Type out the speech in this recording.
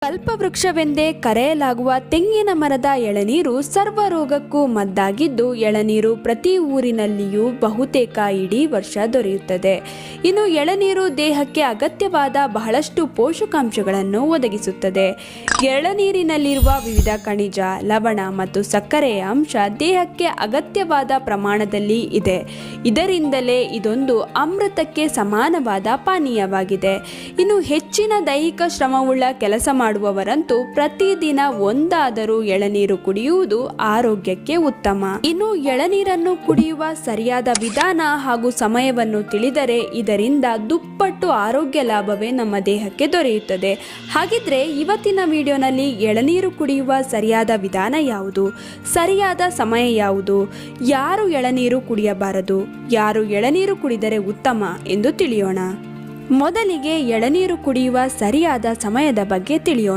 ಕಲ್ಪವೃಕ್ಷವೆಂದೇ ಕರೆಯಲಾಗುವ ತೆಂಗಿನ ಮರದ ಎಳನೀರು ಸರ್ವ ರೋಗಕ್ಕೂ ಮದ್ದಾಗಿದ್ದು, ಎಳನೀರು ಪ್ರತಿ ಊರಿನಲ್ಲಿಯೂ ಬಹುತೇಕ ಇಡೀ ವರ್ಷ ದೊರೆಯುತ್ತದೆ. ಇನ್ನು ಎಳನೀರು ದೇಹಕ್ಕೆ ಅಗತ್ಯವಾದ ಬಹಳಷ್ಟು ಪೋಷಕಾಂಶಗಳನ್ನು ಒದಗಿಸುತ್ತದೆ. ಎಳನೀರಿನಲ್ಲಿರುವ ವಿವಿಧ ಖನಿಜ, ಲವಣ ಮತ್ತು ಸಕ್ಕರೆಯ ಅಂಶ ದೇಹಕ್ಕೆ ಅಗತ್ಯವಾದ ಪ್ರಮಾಣದಲ್ಲಿ ಇದೆ. ಇದರಿಂದಲೇ ಇದೊಂದು ಅಮೃತಕ್ಕೆ ಸಮಾನವಾದ ಪಾನೀಯವಾಗಿದೆ. ಇನ್ನು ಹೆಚ್ಚಿನ ದೈಹಿಕ ಶ್ರಮವುಳ್ಳ ಕೆಲಸ ಮಾಡುವವರಂತೂ ಪ್ರತಿದಿನ ಒಂದಾದರೂ ಎಳನೀರು ಕುಡಿಯುವುದು ಆರೋಗ್ಯಕ್ಕೆ ಉತ್ತಮ. ಇನ್ನು ಎಳನೀರನ್ನು ಕುಡಿಯುವ ಸರಿಯಾದ ವಿಧಾನ ಹಾಗೂ ಸಮಯವನ್ನು ತಿಳಿದರೆ ಇದರಿಂದ ದುಪ್ಪಟ್ಟು ಆರೋಗ್ಯ ಲಾಭವೇ ನಮ್ಮ ದೇಹಕ್ಕೆ ದೊರೆಯುತ್ತದೆ. ಹಾಗಿದ್ರೆ ಇವತ್ತಿನ ವಿಡಿಯೋನಲ್ಲಿ ಎಳನೀರು ಕುಡಿಯುವ ಸರಿಯಾದ ವಿಧಾನ ಯಾವುದು, ಸರಿಯಾದ ಸಮಯ ಯಾವುದು, ಯಾರು ಎಳನೀರು ಕುಡಿಯಬಾರದು, ಯಾರು ಎಳನೀರು ಕುಡಿದರೆ ಉತ್ತಮ ಎಂದು ತಿಳಿಯೋಣ. ಮೊದಲಿಗೆ ಎಳನೀರು ಕುಡಿಯುವ ಸರಿಯಾದ ಸಮಯದ ಬಗ್ಗೆ ತಿಳಿಯೋಣ.